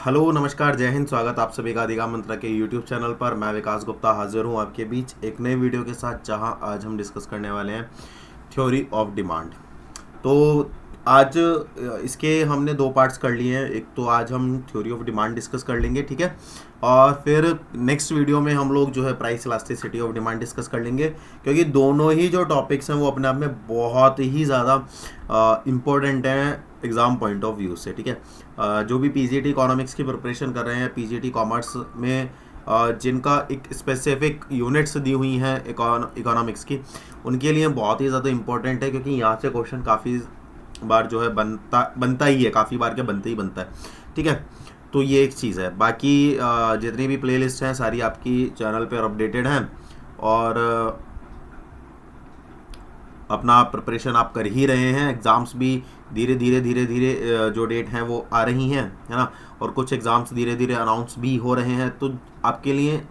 Hello नमस्कार जय हिंद। स्वागत आप सभी का दिगा मंत्रा के यूट्यूब चैनल पर। मैं विकास गुप्ता हाजिर हूँ आपके बीच एक नए वीडियो के साथ, जहां आज हम डिस्कस करने वाले हैं थ्योरी ऑफ डिमांड। तो आज इसके हमने दो पार्ट्स कर लिए हैं। एक तो आज हम थ्योरी ऑफ डिमांड डिस्कस कर लेंगे, ठीक है, और फिर नेक्स्ट वीडियो में हम लोग जो है price elasticity of demand discuss कर लेंगे, क्योंकि दोनों ही जो टॉपिक्स हैं वो अपने आप में बहुत ही ज़्यादा इम्पोर्टेंट हैं एग्ज़ाम पॉइंट ऑफ व्यू से, ठीक है। जो भी पीजीटी इकोनॉमिक्स की प्रिपरेशन कर रहे हैं, पीजीटी कॉमर्स में जिनका एक स्पेसिफिक यूनिट्स दी हुई हैं इकोनॉमिक्स की, उनके लिए बहुत ही ज़्यादा इम्पोर्टेंट है, क्योंकि यहाँ से क्वेश्चन काफ़ी बार जो है बनता ही है, काफ़ी बार क्या बनता ही बनता है, ठीक है। तो ये एक चीज़ है। बाकी जितनी भी प्लेलिस्ट हैं सारी आपकी चैनल पर अपडेटेड हैं, और अपना प्रिपरेशन आप कर ही रहे हैं। एग्ज़ाम्स भी धीरे धीरे जो डेट हैं वो आ रही हैं, है ना, और कुछ एग्ज़ाम्स धीरे धीरे अनाउंस भी हो रहे हैं। तो आपके लिए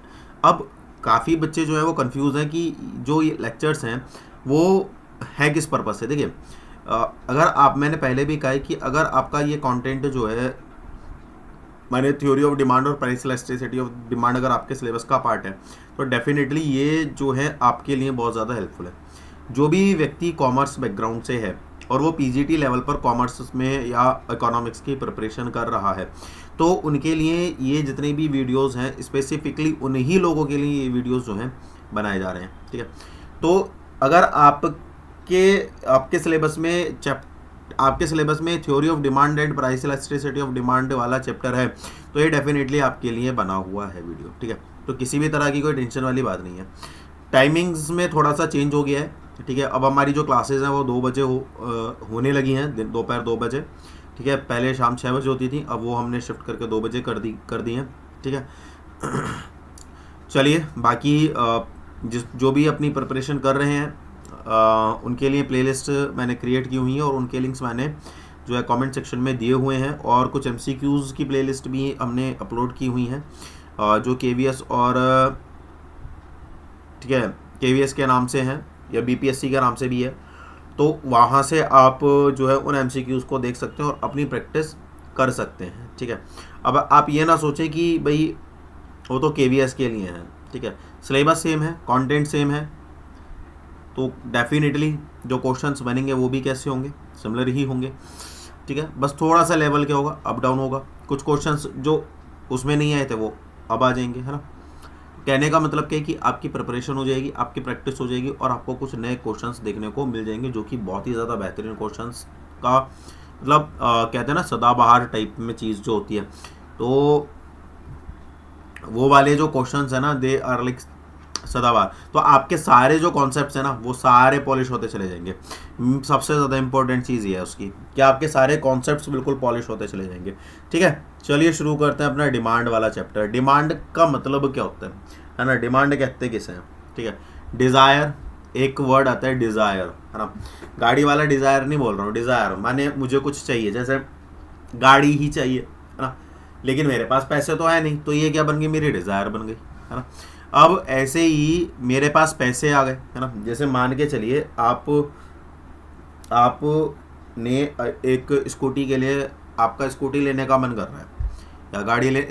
अब काफ़ी बच्चे जो है वो कंफ्यूज हैं कि जो ये लेक्चर्स हैं वो है किस पर्पस से। देखिए, अगर मैंने पहले भी कहा है कि अगर आपका ये कंटेंट जो है, मैंने थ्योरी ऑफ डिमांड और प्राइस इलास्टिसिटी ऑफ डिमांड अगर आपके सिलेबस का पार्ट है, तो डेफिनेटली ये जो है आपके लिए बहुत ज़्यादा हेल्पफुल है। जो भी व्यक्ति कॉमर्स बैकग्राउंड से है और वो पीजीटी लेवल पर कॉमर्स में या इकोनॉमिक्स की प्रिपरेशन कर रहा है, तो उनके लिए ये जितने भी वीडियोस हैं स्पेसिफिकली उन्हीं लोगों के लिए ये वीडियोस जो हैं बनाए जा रहे हैं, ठीक है। तो अगर आपके सिलेबस में theory of demand and price elasticity of demand वाला चैप्टर है, तो ये डेफिनेटली आपके लिए बना हुआ है वीडियो, ठीक है। तो किसी भी तरह की कोई टेंशन वाली बात नहीं है। टाइमिंग्स में थोड़ा सा चेंज हो गया है, ठीक है। अब हमारी जो क्लासेस हैं वो 2 बजे होने लगी हैं, दोपहर 2 बजे, ठीक है। पहले शाम 6 बजे होती थी, अब वो हमने शिफ्ट करके 2 बजे कर दी हैं, ठीक है। चलिए, बाकी जो भी अपनी प्रिपरेशन कर रहे हैं उनके लिए प्लेलिस्ट मैंने क्रिएट की हुई है, और उनके लिंक्स मैंने जो है कमेंट सेक्शन में दिए हुए हैं, और कुछ एमसीक्यूज़ की प्लेलिस्ट भी हमने अपलोड की हुई हैं, जो केवीएस और ठीक है केवीएस के नाम से हैं या बीपीएससी के नाम से भी है। तो वहाँ से आप जो है उन एमसीक्यूज़ को देख सकते हैं और अपनी प्रैक्टिस कर सकते हैं, ठीक है। अब आप ये ना सोचें कि भाई वो तो केवीएस के लिए हैं, ठीक है। सिलेबस सेम है, कंटेंट सेम है, तो डेफिनेटली जो क्वेश्चंस बनेंगे वो भी कैसे होंगे, सिमिलर ही होंगे, ठीक है। बस थोड़ा सा लेवल क्या होगा, अप डाउन होगा। कुछ क्वेश्चंस जो उसमें नहीं आए थे वो अब आ जाएंगे, है ना। कहने का मतलब क्या है कि आपकी प्रिपरेशन हो जाएगी, आपकी प्रैक्टिस हो जाएगी, और आपको कुछ नए क्वेश्चंस देखने को मिल जाएंगे, जो कि बहुत ही ज़्यादा बेहतरीन क्वेश्चंस का मतलब कहते हैं ना सदाबहार टाइप में चीज़ जो होती है। तो वो वाले जो क्वेश्चंस है ना, दे आर लाइक सदाबहार। तो आपके सारे जो कॉन्सेप्ट्स हैं ना वो सारे पॉलिश होते चले जाएंगे। सबसे ज़्यादा इंपॉर्टेंट चीज़ ये है उसकी कि आपके सारे कॉन्सेप्ट्स बिल्कुल पॉलिश होते चले जाएंगे, ठीक है। चलिए शुरू करते हैं अपना डिमांड वाला चैप्टर। डिमांड का मतलब क्या होता है ना, डिमांड कहते किसे हैं, ठीक है। डिज़ायर, एक वर्ड आता है डिज़ायर, है ना। गाड़ी वाला डिज़ायर नहीं बोल रहा हूँ, डिज़ायर माने मुझे कुछ चाहिए, जैसे गाड़ी ही चाहिए, है ना, लेकिन मेरे पास पैसे तो है नहीं, तो ये क्या बन गई, मेरी डिज़ायर बन गई, है ना। अब ऐसे ही मेरे पास पैसे आ गए, है ना। जैसे मान के चलिए आपने एक स्कूटी के लिए, आपका स्कूटी लेने का मन कर रहा है या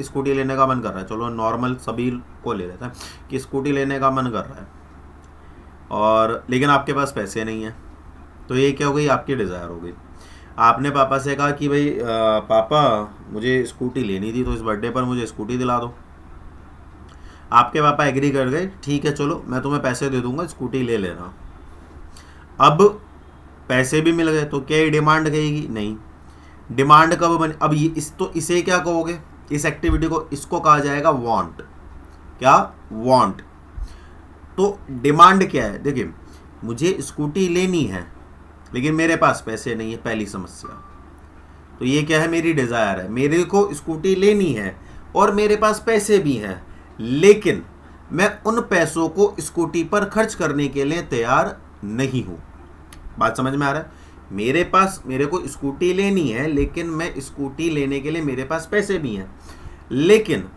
स्कूटी लेने का मन कर रहा है, चलो नॉर्मल सभी को ले लेते हैं कि स्कूटी लेने का मन कर रहा है, और लेकिन आपके पास पैसे नहीं हैं, तो ये क्या हो गई, आपकी डिज़ायर हो गई। आपने पापा से कहा कि भाई पापा मुझे स्कूटी लेनी थी, तो इस बर्थडे पर मुझे स्कूटी दिला दो। आपके पापा एग्री कर गए, ठीक है चलो मैं तुम्हें पैसे दे दूंगा, स्कूटी ले लेना। अब पैसे भी मिल गए, तो क्या ये डिमांड कहेगी, नहीं। डिमांड कब बने, अब इसे क्या कहोगे, इस एक्टिविटी को, इसको कहा जाएगा वांट। क्या, वांट। तो डिमांड क्या है, देखिए मुझे स्कूटी लेनी है लेकिन मेरे पास पैसे नहीं है, पहली समस्या। तो ये क्या है, मेरी डिज़ायर है, मेरे को स्कूटी लेनी है और मेरे पास पैसे भी हैं, लेकिन मैं उन पैसों को स्कूटी पर खर्च करने के लिए तैयार नहीं हूं। बात समझ में आ रहा है, मेरे को स्कूटी लेनी है, लेकिन मैं स्कूटी लेने के लिए मेरे पास पैसे भी हैं, लेकिन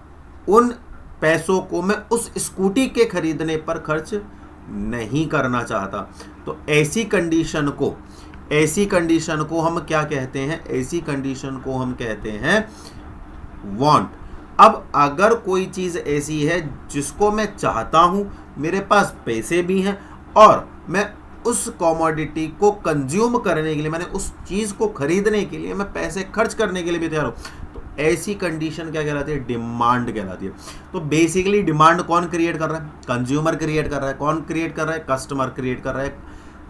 उन पैसों को मैं उस स्कूटी के खरीदने पर खर्च नहीं करना चाहता। तो ऐसी कंडीशन को हम क्या कहते हैं, ऐसी कंडीशन को हम कहते हैं वांट। अब अगर कोई चीज़ ऐसी है जिसको मैं चाहता हूं, मेरे पास पैसे भी हैं और मैं उस कमोडिटी को कंज्यूम करने के लिए, मैंने उस चीज़ को खरीदने के लिए मैं पैसे खर्च करने के लिए भी तैयार हूँ, तो ऐसी कंडीशन क्या कहलाती है? डिमांड कहलाती है। तो बेसिकली डिमांड कौन क्रिएट कर रहा है? कंज्यूमर क्रिएट कर रहा है। कौन क्रिएट कर रहा है? कस्टमर क्रिएट कर रहा है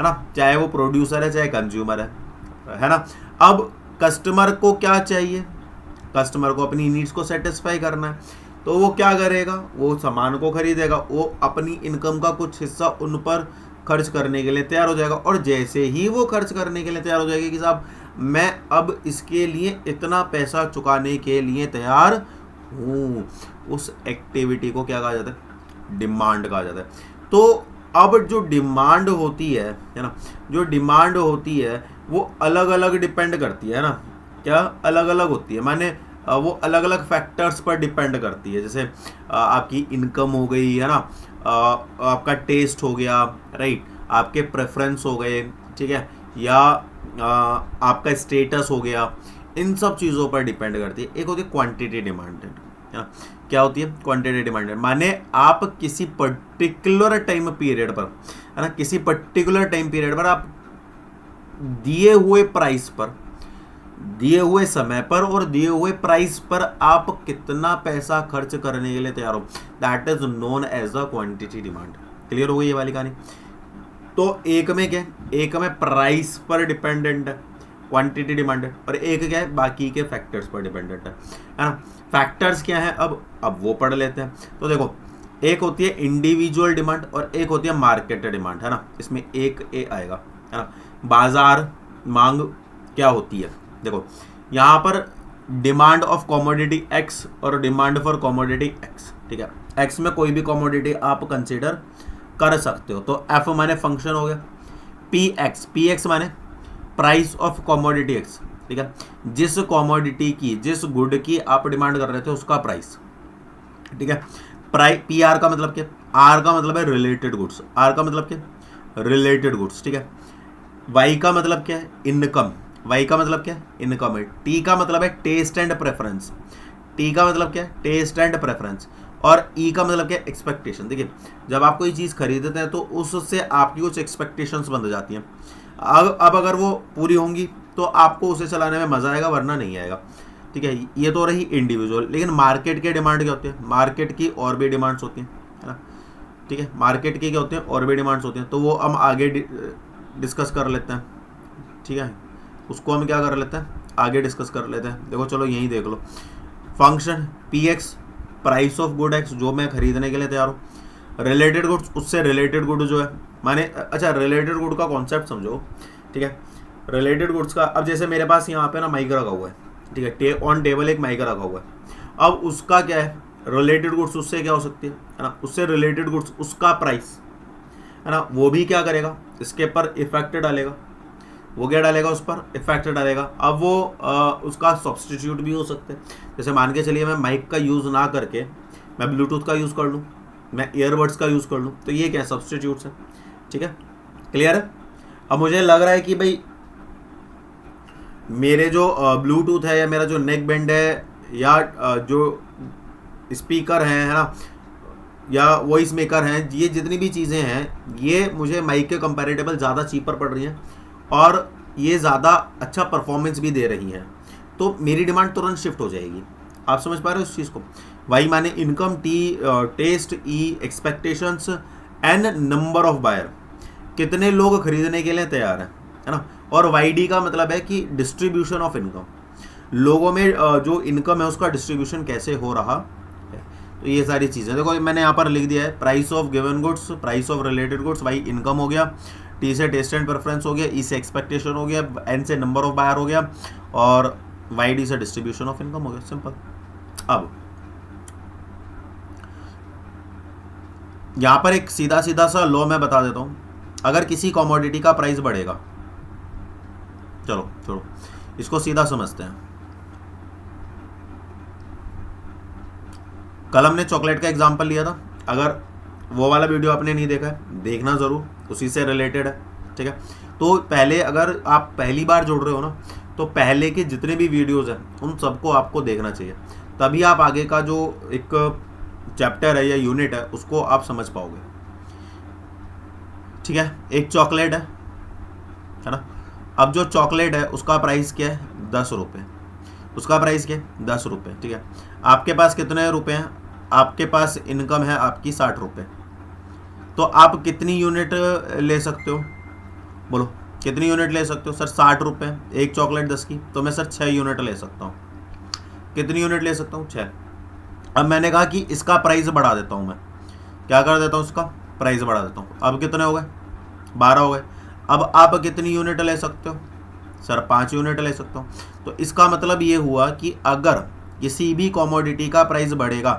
ना, चाहे वो प्रोड्यूसर है चाहे कंज्यूमर है ना। अब कस्टमर को क्या चाहिए? कस्टमर को अपनी नीड्स को सेटिस्फाई करना है, तो वो क्या करेगा? वो सामान को खरीदेगा, वो अपनी इनकम का कुछ हिस्सा उन पर खर्च करने के लिए तैयार हो जाएगा। और जैसे ही वो खर्च करने के लिए तैयार हो जाएगी कि साहब मैं अब इसके लिए इतना पैसा चुकाने के लिए तैयार हूँ, उस एक्टिविटी को क्या कहा जाता है? डिमांड कहा जाता है। तो अब जो डिमांड होती है ना, जो डिमांड होती है वो अलग अलग डिपेंड करती है ना, क्या अलग अलग होती है, माने वो अलग अलग फैक्टर्स पर डिपेंड करती है। जैसे आपकी इनकम हो गई है ना, आपका टेस्ट हो गया, राइट, आपके प्रेफरेंस हो गए, ठीक है, या आपका स्टेटस हो गया, इन सब चीज़ों पर डिपेंड करती है। एक होती है क्वांटिटी डिमांड, है ना। क्या होती है? क्वांटिटी डिमांड, माने आप किसी पर्टिकुलर टाइम पीरियड पर, है ना, किसी पर्टिकुलर टाइम पीरियड पर आप दिए हुए प्राइस पर, दिए हुए समय पर और दिए हुए प्राइस पर आप कितना पैसा खर्च करने के लिए तैयार हो, that is known as a quantity demand. Clear हो गई ये वाली कहानी? तो एक में क्या है? एक में प्राइस पर डिपेंडेंट है, क्वांटिटी डिमांड है, और एक क्या है? बाकी के फैक्टर्स पर डिपेंडेंट है ना। फैक्टर्स क्या है? अब वो पढ़ लेते हैं। तो देखो, एक होती है इंडिविजुअल डिमांड और एक होती है मार्केट डिमांड, है ना। इसमें एक ए आएगा, है ना। बाजार मांग क्या होती है? देखो यहाँ पर डिमांड ऑफ कॉमोडिटी एक्स और डिमांड फॉर कॉमोडिटी एक्स, ठीक है। एक्स में कोई भी कॉमोडिटी आप कंसीडर कर सकते हो। तो एफ माने फंक्शन हो गया, पी एक्स माने प्राइस ऑफ कॉमोडिटी एक्स, ठीक है। जिस कॉमोडिटी की, जिस गुड की आप डिमांड कर रहे थे उसका प्राइस, ठीक है। पी आर का मतलब क्या? आर का मतलब है रिलेटेड गुड्स, आर का मतलब क्या? रिलेटेड गुड्स, ठीक है। वाई का मतलब क्या है? इनकम, वाई का मतलब क्या है? इनकम है। टी का मतलब है टेस्ट एंड प्रेफरेंस, टी का मतलब क्या है? Taste and preference. और ई का मतलब क्या है? एक्सपेक्टेशन। देखिए, जब आप कोई चीज़ खरीदते हैं तो उससे आपकी कुछ एक्सपेक्टेशंस बन जाती हैं। अब अगर वो पूरी होंगी तो आपको उसे चलाने में मज़ा आएगा, वरना नहीं आएगा, ठीक है। ये तो रही इंडिविजुअल। लेकिन मार्केट के डिमांड क्या होती है? मार्केट की और भी डिमांड्स होती हैं, है ना, ठीक है। मार्केट की क्या होती हैं? और भी डिमांड्स होती हैं। तो वो हम आगे डिस्कस कर लेते हैं, ठीक है। उसको हम क्या कर लेते हैं? आगे डिस्कस कर लेते हैं। देखो चलो यहीं देख लो, function P X, price of good X, जो मैं खरीदने के लिए तैयार हूँ। रिलेटेड गुड्स, उससे रिलेटेड गुड जो है, माने अच्छा रिलेटेड गुड का कॉन्सेप्ट समझो, ठीक है। रिलेटेड गुड्स का, अब जैसे मेरे पास यहाँ पे ना माइक रखा हुआ है, ठीक है, ऑन टेबल एक माइक रखा हुआ है। अब उसका क्या है? रिलेटेड गुड्स उससे क्या हो सकती है ना, उससे रिलेटेड गुड्स, उसका प्राइस, है ना, वो भी क्या करेगा? इसके पर इफेक्ट डालेगा। वो क्या डालेगा? उस पर इफेक्ट डालेगा। अब वो उसका सब्सटीट्यूट भी हो सकते हैं। जैसे मान के चलिए मैं माइक का यूज़ ना करके मैं ब्लूटूथ का यूज़ कर लूँ, मैं ईयरबड्स का यूज़ कर लूँ, तो ये क्या है? सब्सटीट्यूट्स है, ठीक है। क्लियर है? अब मुझे लग रहा है कि भाई मेरे जो ब्लूटूथ है या मेरा जो नेक बैंड है या जो स्पीकर है ना, या वॉइस मेकर हैं, ये जितनी भी चीज़ें हैं ये मुझे माइक के कंपैरेटिबल ज़्यादा चीपर पड़ रही हैं और ये ज़्यादा अच्छा परफॉर्मेंस भी दे रही हैं, तो मेरी डिमांड तुरंत शिफ्ट हो जाएगी। आप समझ पा रहे हो इस चीज़ को? वाई माने income, T taste, E expectations, N number of buyer, कितने लोग खरीदने के लिए तैयार हैं, है ना। और वाई डी का मतलब है कि डिस्ट्रीब्यूशन ऑफ इनकम, लोगों में जो इनकम है उसका डिस्ट्रीब्यूशन कैसे हो रहा है। तो ये सारी चीज़ें देखो मैंने यहाँ पर लिख दिया है, price of given goods, price of related goods, Y income हो गया, टी से टेस्ट एंड प्रेफरेंस हो गया, ई से एक्सपेक्टेशन हो गया, एन से नंबर ऑफ बायर हो गया, और वाई डी से डिस्ट्रीब्यूशन ऑफ इनकम हो गया। सिंपल। अब यहाँ पर एक सीधा सीधा सा लॉ मैं बता देता हूँ। अगर किसी कमोडिटी का प्राइस बढ़ेगा, चलो छोड़ो इसको सीधा समझते हैं। कल हमने चॉकलेट का एग्जांपल लिया था, अगर वो वाला वीडियो आपने नहीं देखा है देखना ज़रूर, उसी से रिलेटेड है, ठीक है। तो पहले अगर आप पहली बार जुड़ रहे हो ना, तो पहले के जितने भी वीडियोज़ हैं उन सबको आपको देखना चाहिए, तभी आप आगे का जो एक चैप्टर है या यूनिट है उसको आप समझ पाओगे। ठीक है, एक चॉकलेट है ना। अब जो चॉकलेट है उसका प्राइस क्या है, 10 रुपये। उसका प्राइस क्या है, 10 रुपये। ठीक है, आपके पास कितने रुपए हैं, आपके पास इनकम है आपकी 60 रुपये। तो आप कितनी यूनिट ले सकते हो, बोलो कितनी यूनिट ले सकते हो? सर 60 रुपये, एक चॉकलेट 10 की, तो मैं सर 6 यूनिट ले सकता हूँ। कितनी यूनिट ले सकता हूँ, 6। अब मैंने कहा कि इसका प्राइस बढ़ा देता हूँ, मैं क्या कर देता हूँ, इसका प्राइस बढ़ा देता हूँ। अब कितने हो गए, 12 हो गए। अब आप कितनी यूनिट ले सकते हो, सर 5 यूनिट ले सकता हूँ। तो इसका मतलब ये हुआ कि अगर किसी भी कॉमोडिटी का प्राइस बढ़ेगा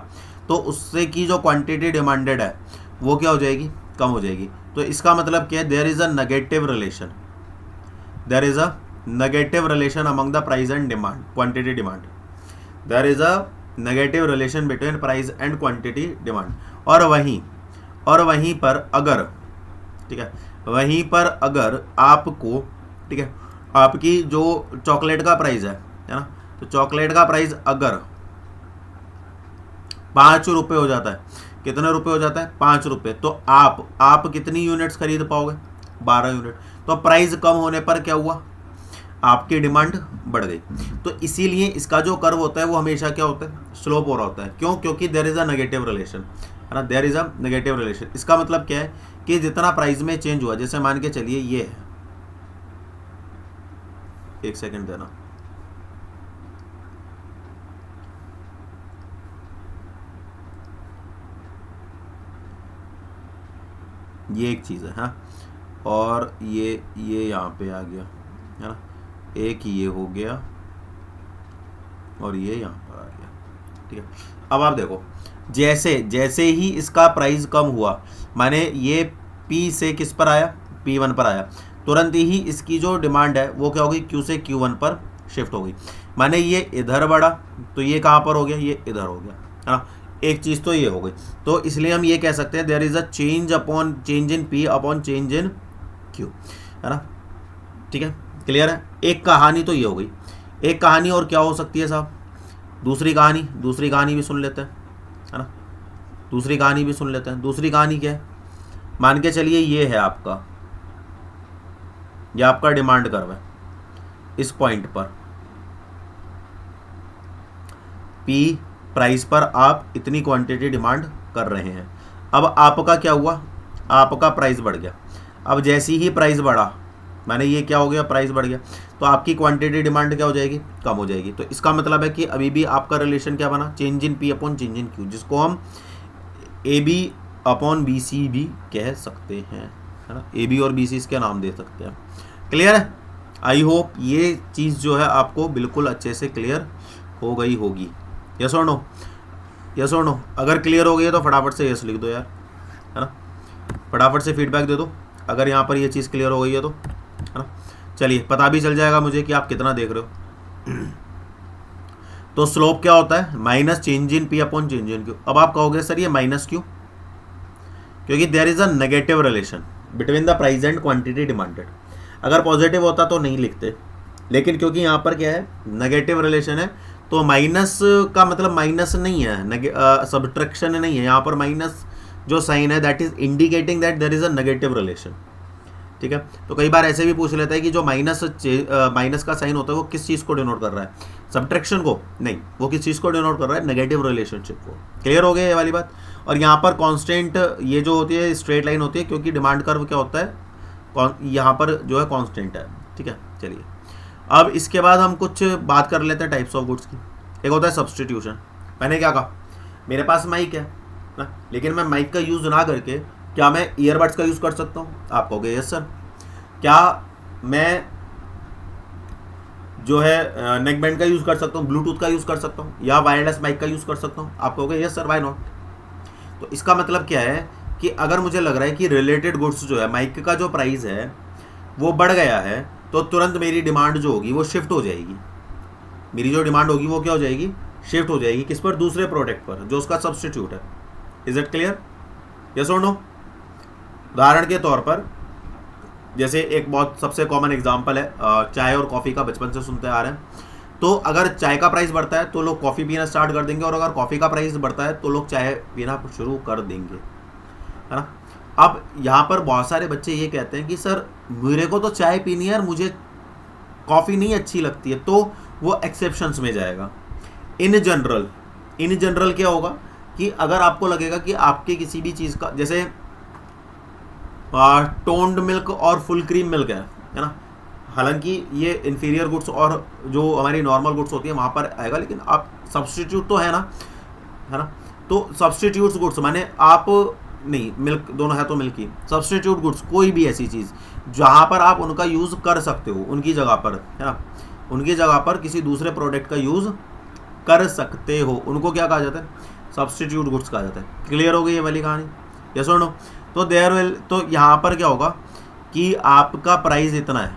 तो उससे की जो क्वांटिटी डिमांडेड है वो क्या हो जाएगी, कम हो जाएगी। तो इसका मतलब क्या है, there is a negative relation, there is a negative relation among the price and demand, quantity demand. There is a negative relation between price and quantity demand. और वहीं पर अगर, ठीक है, वहीं पर अगर आपको, ठीक है, आपकी जो चॉकलेट का प्राइस है ना, तो चॉकलेट का प्राइस अगर 5 रुपये हो जाता है, कितने रुपए हो जाता है, 5 रुपये, तो आप कितनी यूनिट्स खरीद पाओगे, 12 यूनिट। तो प्राइस कम होने पर क्या हुआ, आपकी डिमांड बढ़ गई। तो इसीलिए इसका जो कर्व होता है वो हमेशा क्या होता है, स्लोप हो रहा होता है। क्यों, क्योंकि there is a negative relation, है ना, there is a negative relation. इसका मतलब क्या है कि जितना प्राइस में चेंज हुआ, जैसे मान के चलिए ये है, एक सेकंड देना, ये एक चीज़ है, हाँ, और ये यहाँ पे आ गया, है ना, एक ये हो गया और ये यहाँ पर आ गया। ठीक है, अब आप देखो, जैसे ही इसका प्राइस कम हुआ, माने ये P से किस पर आया, P1 पर आया, तुरंत ही इसकी जो डिमांड है वो क्या होगी, Q से Q1 पर शिफ्ट हो गई। माने ये इधर बढ़ा तो ये कहाँ पर हो गया, ये इधर हो गया, है ना। एक चीज़ तो ये हो गई। तो इसलिए हम ये कह सकते हैं there is a change upon change in P upon change in Q, है ना। ठीक है, क्लियर है। एक कहानी तो ये हो गई। एक कहानी और क्या हो सकती है साहब, दूसरी कहानी भी सुन लेते हैं, है ना। दूसरी कहानी भी सुन लेते हैं। दूसरी कहानी क्या है, मान के चलिए ये है आपका, ये आपका डिमांड कर्व है। इस पॉइंट पर P प्राइस पर आप इतनी क्वांटिटी डिमांड कर रहे हैं। अब आपका क्या हुआ, आपका प्राइस बढ़ गया। अब जैसे ही प्राइस बढ़ा, माने ये क्या हो गया, प्राइस बढ़ गया, तो आपकी क्वांटिटी डिमांड क्या हो जाएगी, कम हो जाएगी। तो इसका मतलब है कि अभी भी आपका रिलेशन क्या बना, change in P upon change in Q, जिसको हम AB अपॉन BC भी कह सकते हैं, है ना। AB और BC इसके नाम दे सकते हैं। क्लियर है। आई होप ये चीज़ जो है आपको बिल्कुल अच्छे से क्लियर हो गई होगी। यस और नो, यस और नो। अगर क्लियर हो गई है तो फटाफट से यस लिख दो यार, है ना, फटाफट से फीडबैक दे दो अगर यहाँ पर ये चीज़ क्लियर हो गई है तो, है ना। चलिए, पता भी चल जाएगा मुझे कि आप कितना देख रहे हो। तो स्लोप क्या होता है, minus change in P upon change in Q। अब आप कहोगे सर ये माइनस क्यों, क्योंकि there is a negative relation between the price and quantity demanded. अगर पॉजिटिव होता तो नहीं लिखते, लेकिन क्योंकि यहाँ पर क्या है, नेगेटिव रिलेशन है, तो माइनस का मतलब माइनस नहीं है, सब्ट्रैक्शन नहीं है। यहाँ पर माइनस जो साइन है that is indicating that there is a negative relation. ठीक है, तो कई बार ऐसे भी पूछ लेता है कि जो माइनस का साइन होता है वो किस चीज़ को डिनोट कर रहा है, सब्ट्रैक्शन को नहीं, वो किस चीज़ को डिनोट कर रहा है, नेगेटिव रिलेशनशिप को। क्लियर हो गया ये वाली बात। और यहाँ पर कांस्टेंट ये जो होती है स्ट्रेट लाइन होती है, क्योंकि डिमांड कर्व क्या होता है, यहाँ पर जो है कांस्टेंट है। ठीक है, चलिए अब इसके बाद हम कुछ बात कर लेते हैं टाइप्स ऑफ गुड्स की। एक होता है सब्सटीट्यूशन। मैंने क्या कहा, मेरे पास माइक है ना, लेकिन मैं माइक का यूज़ ना करके क्या मैं ईयरबड्स का यूज़ कर सकता हूँ? आप कहोगे यस सर। क्या मैं जो है नेक बैंड का यूज़ कर सकता हूँ, ब्लूटूथ का यूज़ कर सकता हूँ, या वायरलेस माइक का यूज़ कर सकता हूँ? आप कहोगे यस सर, व्हाई नॉट। तो इसका मतलब क्या है कि अगर मुझे लग रहा है कि रिलेटेड गुड्स जो है, माइक का जो प्राइस है वो बढ़ गया है, तो तुरंत मेरी डिमांड जो होगी वो शिफ्ट हो जाएगी। मेरी जो डिमांड होगी वो क्या हो जाएगी, शिफ्ट हो जाएगी। किस पर? दूसरे प्रोडक्ट पर जो उसका सब्स्टिट्यूट है। इज इट क्लियर, यस और नो। उदाहरण के तौर पर जैसे एक बहुत सबसे कॉमन एग्जांपल है चाय और कॉफ़ी का, बचपन से सुनते आ रहे हैं। तो अगर चाय का प्राइस बढ़ता है तो लोग कॉफ़ी पीना स्टार्ट कर देंगे, और अगर कॉफ़ी का प्राइस बढ़ता है तो लोग चाय पीना शुरू कर देंगे, है ना। अब यहाँ पर बहुत सारे बच्चे ये कहते हैं कि सर मेरे को तो चाय पीनी है और मुझे कॉफ़ी नहीं अच्छी लगती है, तो वो एक्सेप्शंस में जाएगा। इन जनरल क्या होगा कि अगर आपको लगेगा कि आपके किसी भी चीज़ का, जैसे टोन्ड मिल्क और फुल क्रीम मिल्क है ना, हालांकि ये इन्फीरियर गुड्स और जो हमारी नॉर्मल गुड्स होती है वहाँ पर आएगा, लेकिन आप सब्सटीट्यूट तो है ना। तो सब्सटीट्यूट्स गुड्स माने आप नहीं, मिल्क दोनों है तो मिल्क ही, सब्सटीट्यूट गुड्स कोई भी ऐसी चीज़ जहाँ पर आप उनका यूज़ कर सकते हो, उनकी जगह पर, है ना, उनकी जगह पर किसी दूसरे प्रोडक्ट का यूज़ कर सकते हो, उनको क्या कहा जाता है, सब्सटीट्यूट गुड्स कहा जाता है। क्लियर हो गई ये वाली कहानी, यस और नो। तो यहाँ पर क्या होगा कि आपका प्राइस इतना है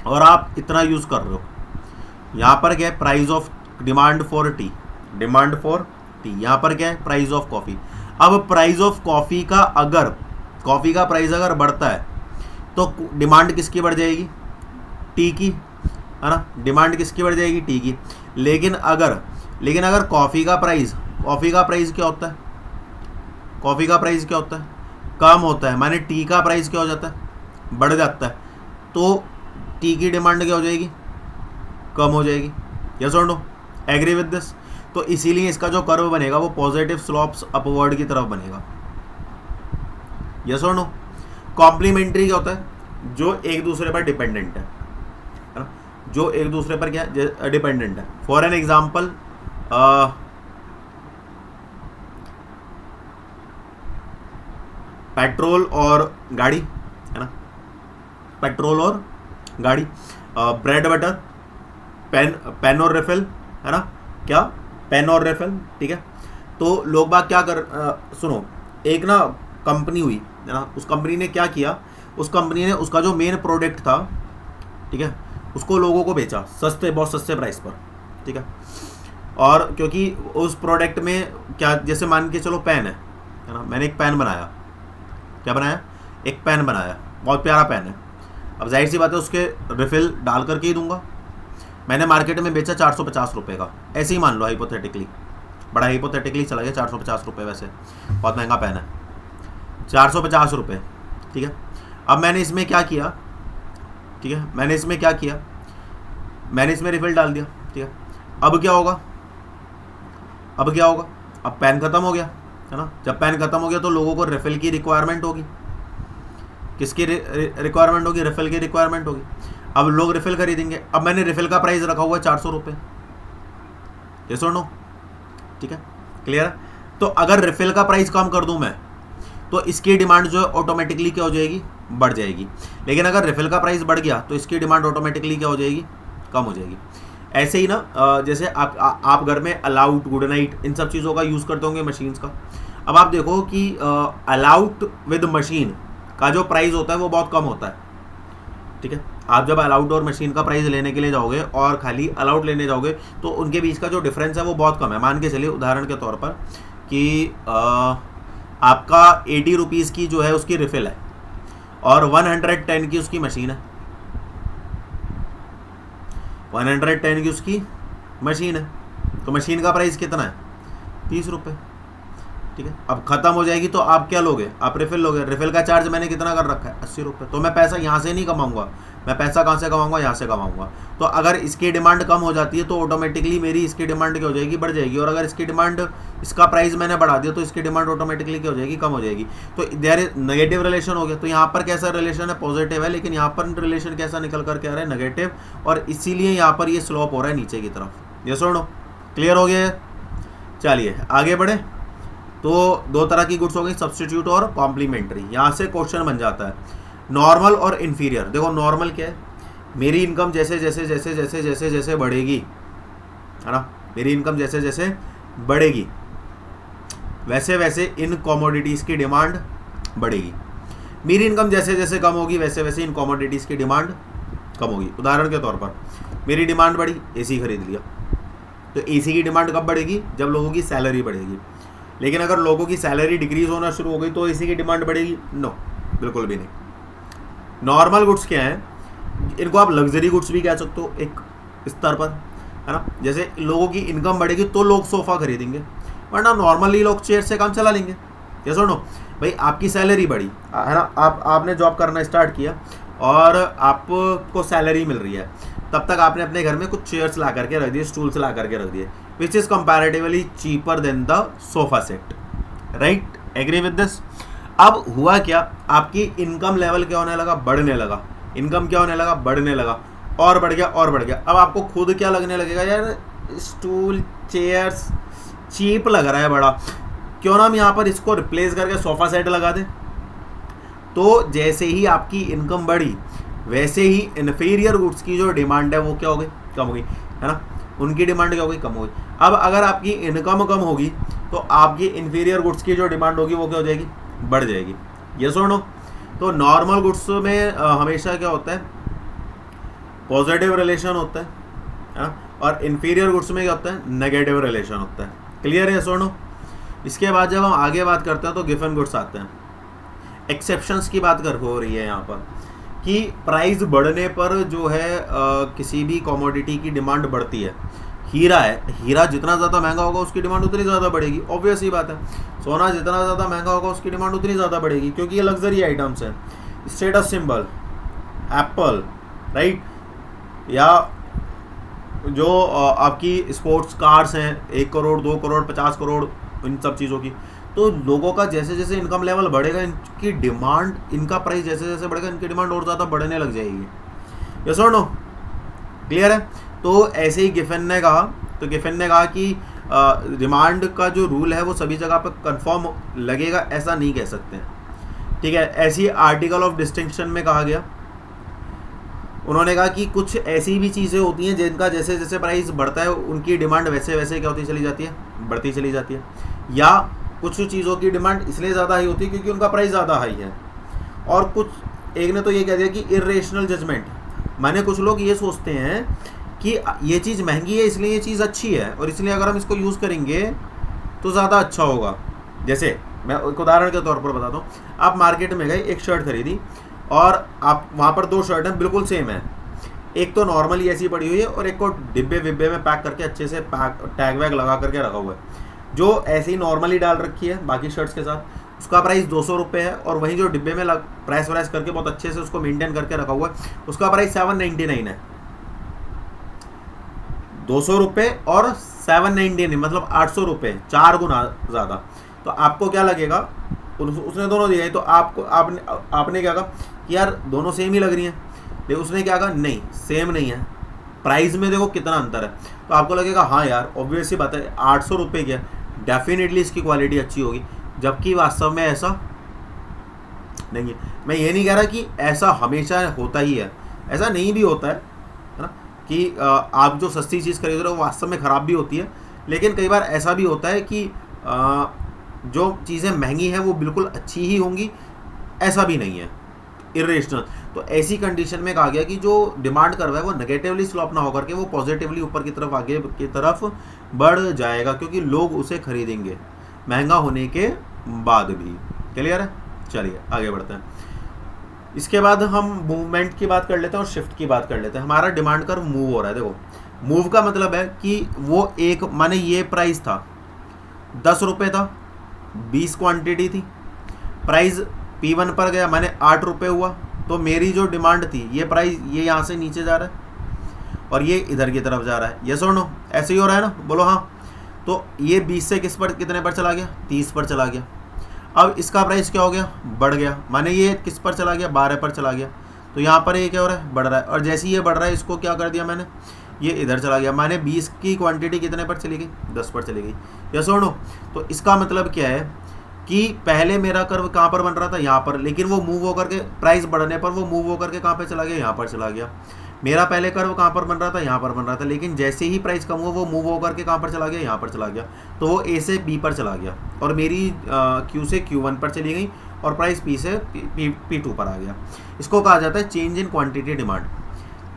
और आप इतना यूज़ कर रहे हो। यहाँ पर क्या है, price of demand for T, यहाँ पर क्या है, प्राइस ऑफ कॉफ़ी। अब प्राइस ऑफ कॉफ़ी का प्राइस अगर बढ़ता है तो डिमांड किसकी बढ़ जाएगी, टी की, है ना, डिमांड किसकी बढ़ जाएगी, टी की। लेकिन अगर कॉफ़ी का प्राइस क्या होता है, कम होता है, माने टी का प्राइस क्या हो जाता है, बढ़ जाता है, तो टी की डिमांड क्या हो जाएगी, कम हो जाएगी। यस और नो, एग्री विद दिस। तो इसीलिए इसका जो कर्व बनेगा वो पॉजिटिव स्लोप्स अपवर्ड की तरफ बनेगा। यस और नो। कॉम्प्लीमेंट्री क्या होता है, जो एक दूसरे पर डिपेंडेंट है ना, जो एक दूसरे पर क्या डिपेंडेंट है। फॉर एन एग्जाम्पल, पेट्रोल और गाड़ी, है ना, पेट्रोल और गाड़ी, ब्रेड बटर, पेन और रिफिल, है ना, क्या, पेन और रिफिल, ठीक है। तो लोग बाग क्या सुनो, एक ना कंपनी हुई, है ना, उस कंपनी ने क्या किया, उस कंपनी ने उसका जो मेन प्रोडक्ट था, ठीक है, उसको लोगों को बेचा बहुत सस्ते प्राइस पर, ठीक है। और क्योंकि उस प्रोडक्ट में क्या, जैसे मान के चलो पेन है ना, मैंने एक पेन बनाया, क्या बनाया, एक पेन बनाया, बहुत प्यारा पेन है। अब जाहिर सी बात है उसके रिफिल डाल करके ही दूंगा। मैंने मार्केट में बेचा 450 रुपये का, ऐसे ही मान लो हाइपोथेटिकली, बड़ा हाइपोथेटिकली चला गया, 450 रुपये, वैसे बहुत महंगा पेन है, 450 रुपये, ठीक है। अब मैंने इसमें क्या किया, ठीक है, मैंने इसमें रिफिल डाल दिया, ठीक है। अब क्या होगा, अब पेन ख़त्म हो गया, है ना। जब पेन ख़त्म हो गया तो लोगों को रिफिल की रिक्वायरमेंट होगी, किसकी रिक्वायरमेंट होगी, रिफिल की रिक्वायरमेंट होगी। अब लोग रिफिल खरीदेंगे। अब मैंने रिफिल का प्राइस रखा हुआ है 400 रुपये, यस और नो, ठीक है, क्लियर है। तो अगर रिफिल का प्राइस कम कर दूं मैं तो इसकी डिमांड जो है ऑटोमेटिकली क्या हो जाएगी, बढ़ जाएगी। लेकिन अगर रिफिल का प्राइस बढ़ गया तो इसकी डिमांड ऑटोमेटिकली क्या हो जाएगी, कम हो जाएगी। ऐसे ही ना जैसे आप घर में अलाउट, गुड नाइट, इन सब चीज़ों का यूज़ करते होंगे, मशीन्स का। अब आप देखो कि अलाउट विद मशीन का जो प्राइस होता है वो बहुत कम होता है, ठीक है। आप जब अलाउट और मशीन का प्राइस लेने के लिए जाओगे और खाली अलाउट लेने जाओगे तो उनके बीच का जो डिफरेंस है वो बहुत कम है। मान के चलिए उदाहरण के तौर पर कि आपका 80 रुपीज़ की जो है उसकी रिफिल है और 110 की उसकी मशीन है, 110 की उसकी मशीन है, तो मशीन का प्राइस कितना है, 30 रुपये, ठीक है। अब ख़त्म हो जाएगी तो आप क्या लोगे, आप रिफिल लोगे। रिफिल का चार्ज मैंने कितना कर रखा है, 80 रुपये। तो मैं पैसा यहाँ से नहीं कमाऊंगा, मैं पैसा कहाँ से कमाऊंगा, यहाँ से कमाऊंगा। तो अगर इसकी डिमांड कम हो जाती है तो ऑटोमेटिकली मेरी इसकी डिमांड क्या हो जाएगी, बढ़ जाएगी। और अगर इसकी डिमांड, इसका प्राइस मैंने बढ़ा दिया तो इसकी डिमांड ऑटोमेटिकली क्या हो जाएगी, कम हो जाएगी। तो देयर इज नेगेटिव रिलेशन हो गया। तो यहाँ पर कैसा रिलेशन है, पॉजिटिव है, लेकिन यहाँ पर रिलेशन कैसा निकल कर के आ रहा है, नेगेटिव, और इसीलिए यहाँ पर ये स्लोप हो रहा है नीचे की तरफ। यस और नो, क्लियर हो गया। चलिए आगे बढ़े। तो दो तरह की गुड्स हो गई, सब्स्टिट्यूट और कॉम्प्लीमेंट्री। यहाँ से क्वेश्चन बन जाता है नॉर्मल और इन्फीरियर। देखो नॉर्मल क्या है, मेरी इनकम जैसे जैसे जैसे जैसे जैसे जैसे बढ़ेगी, है ना, मेरी इनकम जैसे जैसे बढ़ेगी वैसे वैसे इन कमोडिटीज़ की डिमांड बढ़ेगी। मेरी इनकम जैसे जैसे कम होगी वैसे वैसे इन कमोडिटीज़ की डिमांड कम होगी। उदाहरण के तौर पर मेरी डिमांड बढ़ी, एसी खरीद लिया, तो एसी की डिमांड कब बढ़ेगी, जब लोगों की सैलरी बढ़ेगी। लेकिन अगर लोगों की सैलरी डिक्रीज होना शुरू हो गई तो एसी की डिमांड बढ़ेगी, नो, बिल्कुल भी नहीं। नॉर्मल गुड्स क्या है, इनको आप लग्जरी गुड्स भी कह सकते हो एक स्तर पर, है ना। जैसे लोगों की इनकम बढ़ेगी तो लोग सोफ़ा खरीदेंगे, वरना नॉर्मली लोग चेयर से काम चला लेंगे। ये सुनो भाई, आपकी सैलरी बढ़ी, है ना, आपने जॉब करना स्टार्ट किया और आपको सैलरी मिल रही है, तब तक आपने अपने घर में कुछ चेयर्स ला करके रख दिए, स्टूल्स ला करके रख दिए, which is comparatively cheaper than the sofa set, right, agree with this. अब हुआ क्या, आपकी इनकम लेवल क्या होने लगा, बढ़ने लगा, इनकम क्या होने लगा, बढ़ने लगा, और बढ़ गया और बढ़ गया। अब आपको खुद क्या लगने लगेगा, यार स्टूल चेयर्स चीप लग रहा है बड़ा, क्यों ना हम यहाँ पर इसको रिप्लेस करके सोफ़ा सेट लगा दें। तो जैसे ही आपकी इनकम बढ़ी, वैसे ही इन्फीरियर गुड्स की जो डिमांड है वो क्या हो गई, कम हो गई, है ना, उनकी डिमांड क्या हो गई, कम हो गई। अब अगर आपकी इनकम कम होगी तो आपकी इन्फीरियर गुड्स की जो डिमांड होगी वो क्या हो जाएगी, बढ़ जाएगी। ये सुनो, तो नॉर्मल गुड्स में हमेशा क्या होता है, पॉजिटिव रिलेशन होता है ना, और इन्फीरियर गुड्स में क्या होता है, नेगेटिव रिलेशन होता है। क्लियर है, सुनो। इसके बाद जब हम आगे बात करते हैं तो गिवन गुड्स आते हैं। एक्सेप्शंस की बात हो रही है यहाँ पर कि प्राइस बढ़ने पर जो है किसी भी कमोडिटी की डिमांड बढ़ती है। हीरा है, हीरा जितना ज़्यादा महंगा होगा उसकी डिमांड उतनी ज़्यादा बढ़ेगी, ऑब्वियस ही बात है। सोना जितना ज़्यादा महंगा होगा उसकी डिमांड उतनी ज़्यादा बढ़ेगी, क्योंकि ये लग्जरी आइटम्स हैं। स्टेटस सिंबल, एप्पल, राइट, या जो आपकी स्पोर्ट्स कार्स हैं 1 करोड़ 2 करोड़ 50 करोड़, इन सब चीज़ों की, तो लोगों का जैसे जैसे इनकम लेवल बढ़ेगा, इनकी डिमांड, इनका प्राइस जैसे जैसे बढ़ेगा, इनकी डिमांड और ज़्यादा बढ़ने लग जाएगी। यस और नो, क्लियर है। तो ऐसे ही गिफन ने कहा, तो गिफन ने कहा कि डिमांड का जो रूल है वो सभी जगह पर कंफर्म लगेगा, ऐसा नहीं कह सकते, ठीक है। ऐसी आर्टिकल ऑफ डिस्टिंक्शन में कहा गया, उन्होंने कहा कि कुछ ऐसी भी चीज़ें होती हैं जिनका जैसे जैसे प्राइस बढ़ता है उनकी डिमांड वैसे वैसे क्या होती चली जाती है, बढ़ती चली जाती है। या कुछ चीज़ों की डिमांड इसलिए ज़्यादा हाई होती है क्योंकि उनका प्राइस ज़्यादा हाई है। और कुछ, एक ने तो ये कह दिया कि इर्रेशनल जजमेंट, माने कुछ लोग ये सोचते हैं कि ये चीज़ महंगी है इसलिए ये चीज़ अच्छी है, और इसलिए अगर हम इसको यूज़ करेंगे तो ज़्यादा अच्छा होगा। जैसे मैं एक उदाहरण के तौर पर बताता हूँ, आप मार्केट में गए, एक शर्ट खरीदी, और आप वहाँ पर 2 शर्ट हैं बिल्कुल सेम है, एक तो नॉर्मली ऐसी पड़ी हुई है और एक को डिब्बे विब्बे में पैक करके अच्छे से टैग वैग लगा करके रखा हुआ है। जो ऐसे ही नॉर्मली डाल रखी है बाकी शर्ट्स के साथ, उसका प्राइस 200 रुपये है, और वहीं जो डिब्बे में प्राइस व्राइस करके बहुत अच्छे से उसको मेंटेन करके रखा हुआ है, उसका प्राइस 799 है। 200 रुपये और 799, मतलब 800 रुपये, 4 गुना ज़्यादा। तो आपको क्या लगेगा, उसने दोनों दिया है, तो आपने क्या कहा कि यार दोनों सेम ही लग रही हैं, लेकिन उसने क्या कहा, नहीं सेम नहीं है, प्राइस में देखो कितना अंतर है। तो आपको लगेगा हाँ यार ऑब्वियस ही बात है, 800 रुपये क्या, डेफिनेटली इसकी क्वालिटी अच्छी होगी, जबकि वास्तव में ऐसा नहीं है। मैं ये नहीं कह रहा कि ऐसा हमेशा होता ही है, ऐसा नहीं भी होता है ना, कि आप जो सस्ती चीज़ खरीद रहे हो वास्तव में ख़राब भी होती है, लेकिन कई बार ऐसा भी होता है कि जो चीज़ें महंगी हैं वो बिल्कुल अच्छी ही होंगी, ऐसा भी नहीं है, इरेशनल। तो ऐसी कंडीशन में कहा गया कि जो डिमांड कर रहा है वो नेगेटिवली स्लॉप ना होकर के वो पॉजिटिवली ऊपर की तरफ, आगे की तरफ बढ़ जाएगा, क्योंकि लोग उसे खरीदेंगे महंगा होने के बाद भी। क्लियर है, चलिए आगे बढ़ते हैं। इसके बाद हम मूवमेंट की बात कर लेते हैं और शिफ्ट की बात कर लेते हैं। हमारा डिमांड कर्व मूव हो रहा है, देखो मूव का मतलब है कि वो एक, माने ये प्राइस था 10 रुपये था, 20 क्वांटिटी थी, प्राइस P1 पर गया, माने 8 रुपये हुआ, तो मेरी जो डिमांड थी ये प्राइस, ये यहाँ से नीचे जा रहा है और ये इधर की तरफ जा रहा है। यस और नो, ऐसे ही हो रहा है ना, बोलो हाँ। तो ये 20 से किस पर, कितने पर चला गया, 30 पर चला गया। अब इसका प्राइस क्या हो गया, बढ़ गया, माने ये किस पर चला गया, 12 पर चला गया। तो यहाँ पर ये क्या हो रहा है, बढ़ रहा है, और जैसे ही ये बढ़ रहा है इसको क्या कर दिया मैंने, ये इधर चला गया, माने 20 की क्वांटिटी कितने पर चली गई, 10 पर चली गई। यस और नो। तो इसका मतलब क्या है कि पहले मेरा कर्व कहाँ पर बन रहा था, यहाँ पर, लेकिन वो मूव होकर के प्राइस बढ़ने पर वो मूव होकर के कहाँ पर चला गया, यहाँ पर चला गया। मेरा पहले कर्व कहाँ पर बन रहा था, यहाँ पर बन रहा था, लेकिन जैसे ही प्राइस कम हुआ वो मूव होकर के कहाँ पर चला गया, यहाँ पर चला गया। तो वो ए से बी पर चला गया और मेरी क्यू से Q1 पर चली गई और प्राइस पी से P2 पर आ गया। इसको कहा जाता है चेंज इन क्वांटिटी डिमांड।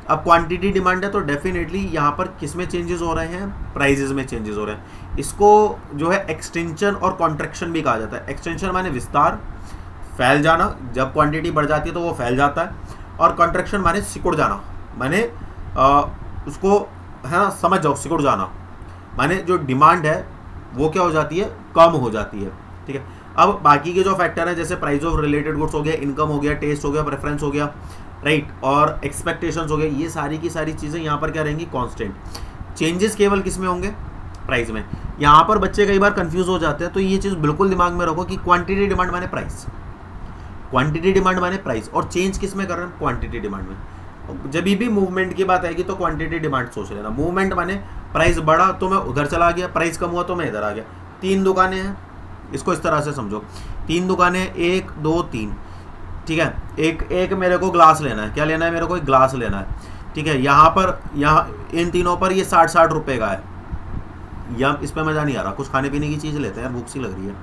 अब क्वांटिटी डिमांड है तो डेफिनेटली यहाँ पर किस में चेंजेस हो रहे हैं, प्राइजेज में चेंजेस हो रहे हैं। इसको जो है एक्सटेंशन और कॉन्ट्रैक्शन भी कहा जाता है। एक्सटेंशन माने विस्तार, फैल जाना, जब क्वांटिटी बढ़ जाती है तो वो फैल जाता है, और कॉन्ट्रैक्शन माने सिकुड़ जाना, माने उसको है ना समझ जाओ, सिकुड़ जाना माने जो डिमांड है वो क्या हो जाती है, कम हो जाती है। ठीक है, अब बाकी के जो फैक्टर है जैसे प्राइस ऑफ रिलेटेड गुड्स हो गया, इनकम हो गया, टेस्ट हो गया, प्रेफरेंस हो गया, राइट, और एक्सपेक्टेशंस हो गए, ये सारी की सारी चीज़ें यहाँ पर क्या रहेंगी, कांस्टेंट। चेंजेस केवल किस में होंगे, प्राइस में। यहाँ पर बच्चे कई बार कंफ्यूज हो जाते हैं, तो ये चीज़ बिल्कुल दिमाग में रखो कि क्वांटिटी डिमांड माने प्राइस, क्वांटिटी डिमांड माने प्राइस, और चेंज किस में कर रहे हैं, क्वांटिटी डिमांड में। जब भी मूवमेंट की बात आएगी तो क्वांटिटी डिमांड सोच लेना। मूवमेंट माने प्राइस बढ़ा तो मैं उधर चला गया, प्राइस कम हुआ तो मैं इधर आ गया। 3 दुकानें हैं, इसको इस तरह से समझो, 3 दुकानें, 1 2 3, ठीक है, एक मेरे को ग्लास लेना है, क्या लेना है मेरे को, एक ग्लास लेना है, ठीक है। यहाँ इन तीनों पर ये 60 रुपए का है, या इस पर मजा नहीं आ रहा, कुछ खाने पीने की चीज़ लेते हैं, भूख सी लग रही है।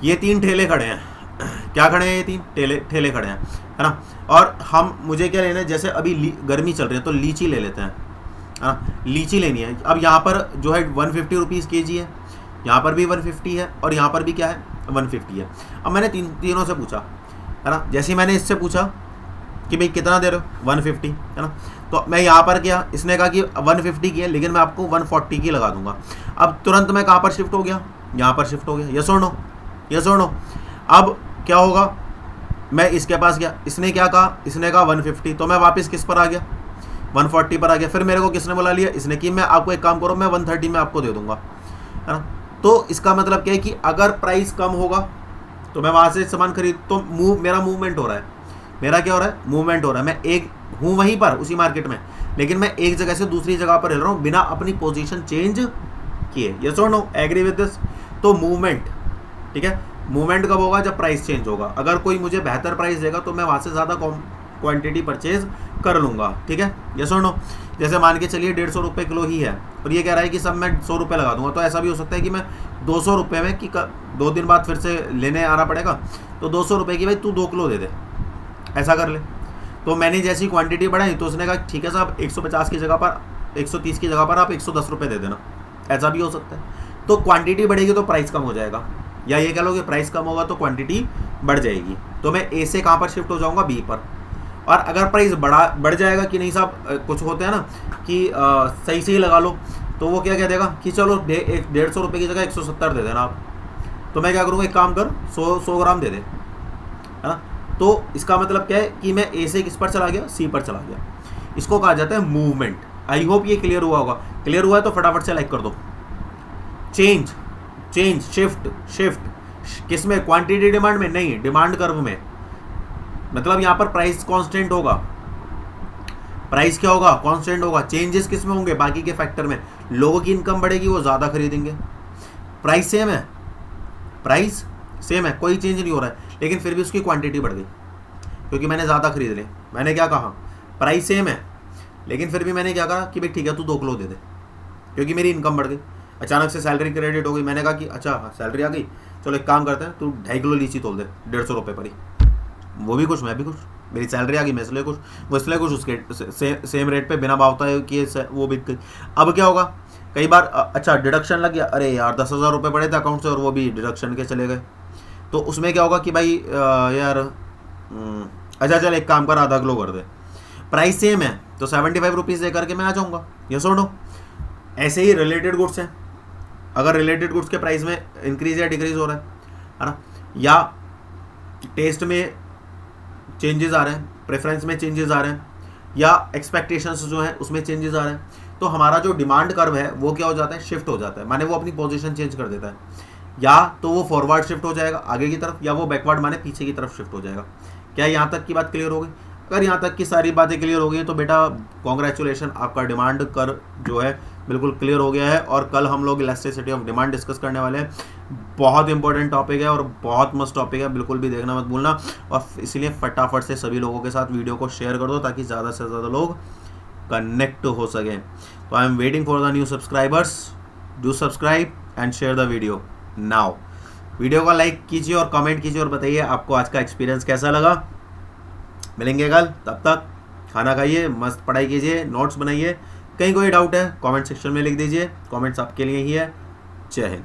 ये 3 ठेले खड़े हैं, क्या खड़े हैं, ये 3 ठेले खड़े हैं, है ना। और मुझे क्या लेना है, जैसे अभी गर्मी चल रही है तो लीची ले लेते हैं, है ना, लीची लेनी है। अब यहाँ पर जो है 150 रुपीज़ kg है, यहाँ पर भी 150 है, और यहाँ पर भी क्या है, 150 है। अब मैंने तीनों से पूछा, है ना, जैसे ही मैंने इससे पूछा कि भाई कितना दे रहे हो, 150, है ना, तो मैं यहाँ पर क्या, इसने कहा कि 150 की है लेकिन मैं आपको 140 की लगा दूंगा। अब तुरंत मैं कहाँ पर शिफ्ट हो गया, यहाँ पर शिफ्ट हो गया, यस और नो, यस और नो। अब क्या होगा, मैं इसके पास गया, इसने क्या कहा, इसने कहा 150, तो मैं वापस किस पर आ गया, 140 पर आ गया। फिर मेरे को किसने बुला लिया, इसने, कि मैं आपको एक काम करो, मैं 130 में आपको दे दूंगा, है ना। तो इसका मतलब क्या है कि अगर प्राइस कम होगा तो मैं वहाँ से सामान खरीद, तो मेरा मूवमेंट हो रहा है, मेरा क्या हो रहा है, मूवमेंट हो रहा है। मैं एक हूँ वहीं पर उसी मार्केट में, लेकिन मैं एक जगह से दूसरी जगह पर हिल रहा हूँ बिना अपनी पोजीशन चेंज किए, यस और नो, एग्री विद दिस। तो मूवमेंट, ठीक है, मूवमेंट कब होगा, जब प्राइस चेंज होगा। अगर कोई मुझे बेहतर प्राइस देगा तो मैं वहाँ से ज़्यादा क्वांटिटी परचेज कर लूँगा, ठीक है, यस और नो। जैसे मान के चलिए 150 रुपये किलो ही है, और ये कह रहा है कि सब मैं 100 रुपये लगा दूंगा, तो ऐसा भी हो सकता है कि मैं 200 रुपये में, कि 2 दिन बाद फिर से लेने आना पड़ेगा, तो 200 रुपये की भाई तू 2 किलो दे दे, ऐसा कर ले। तो मैंने जैसी क्वांटिटी बढ़ाई तो उसने कहा ठीक है साहब, 150 की जगह पर, 130 की जगह पर आप 110 रुपये दे देना, ऐसा भी हो सकता है। तो क्वांटिटी बढ़ेगी तो प्राइस कम हो जाएगा, या ये कह लो कि प्राइस कम होगा तो क्वांटिटी बढ़ जाएगी। तो मैं ए से कहाँ पर शिफ्ट हो जाऊँगा, बी पर। और अगर प्राइस बढ़ जाएगा कि नहीं साहब, कुछ होते हैं ना कि सही से ही लगा लो, तो वो क्या कह देगा कि चलो 150 रुपये की जगह 170 दे देना आप, तो मैं क्या करूँगा, एक काम कर, 100 ग्राम दे दे, है ना। तो इसका मतलब क्या है कि मैं ए से किस पर चला गया, सी पर चला गया। इसको कहा जाता है मूवमेंट। आई होप ये क्लियर हुआ होगा। क्लियर हुआ है तो फटाफट से लाइक कर दो। चेंज, शिफ्ट किस में, क्वांटिटी डिमांड में नहीं, डिमांड कर्व में। मतलब यहाँ पर प्राइस कांस्टेंट होगा, प्राइस क्या होगा, कांस्टेंट होगा। चेंजेस किस में होंगे, बाकी के फैक्टर में। लोगों की इनकम बढ़ेगी, वो ज़्यादा खरीदेंगे। प्राइस सेम है, प्राइस सेम है, कोई चेंज नहीं हो रहा है, लेकिन फिर भी उसकी क्वांटिटी बढ़ गई क्योंकि मैंने ज़्यादा खरीद ली। मैंने क्या कहा, प्राइस सेम है, लेकिन फिर भी मैंने क्या कहा कि भाई ठीक है तू 2 किलो दे दे, क्योंकि मेरी इनकम बढ़ गई। अचानक से सैलरी क्रेडिट हो गई, मैंने कहा कि अच्छा सैलरी आ गई, चलो एक काम करते हैं, तू 2.5 किलो लीची तोल दे 150 रुपये पर ही। वो भी खुश, मैं भी खुश, मेरी सैलरी आ गई, मैं इसलिए खुश, वो इसलिए खुश, उसके सेम रेट पे बिना भावता है कि वो भी गई। अब क्या होगा, कई बार अच्छा डिडक्शन लग गया, अरे यार 10,000 रुपये पड़े थे अकाउंट से और वो भी डिडक्शन के चले गए, तो उसमें क्या होगा कि भाई यार अच्छा चल एक काम कर, आधा किलो कर दे। प्राइस सेम है तो 75 रुपीज़ दे करके मैं आ जाऊँगा, यस और नो। ऐसे ही रिलेटेड गुड्स हैं, अगर रिलेटेड गुड्स के प्राइस में इंक्रीज या डिक्रीज हो रहा है ना, या टेस्ट में चेंजेस आ रहे हैं, प्रेफरेंस में चेंजेस आ रहे हैं, या एक्सपेक्टेशंस जो हैं उसमें चेंजेस आ रहे हैं, तो हमारा जो डिमांड कर्व है वो क्या हो जाता है, शिफ्ट हो जाता है। माने वो अपनी पोजीशन चेंज कर देता है, या तो वो फॉरवर्ड शिफ्ट हो जाएगा आगे की तरफ, या वो बैकवर्ड माने पीछे की तरफ शिफ्ट हो जाएगा। क्या यहाँ तक की बात क्लियर हो गई? अगर यहाँ तक की सारी बातें क्लियर हो गई तो बेटा कॉन्ग्रेचुलेशन, आपका डिमांड कर्व जो है बिल्कुल क्लियर हो गया है। और कल हम लोग इलास्टिसिटी ऑफ डिमांड डिस्कस करने वाले हैं। बहुत इंपॉर्टेंट टॉपिक है और बहुत मस्त टॉपिक है, बिल्कुल भी देखना मत भूलना। और इसलिए फटाफट से सभी लोगों के साथ वीडियो को शेयर कर दो ताकि ज़्यादा से ज़्यादा लोग कनेक्ट हो सकें। तो I am waiting for the new subscribers, do subscribe and share the video now. Video को लाइक कीजिए और कमेंट कीजिए और बताइए आपको आज का एक्सपीरियंस कैसा लगा। मिलेंगे कल, तब तक खाना खाइए, मस्त पढ़ाई कीजिए, नोट्स बनाइए। कहीं कोई डाउट है कमेंट सेक्शन में लिख दीजिए, कमेंट्स आपके लिए ही है। जय हिंद।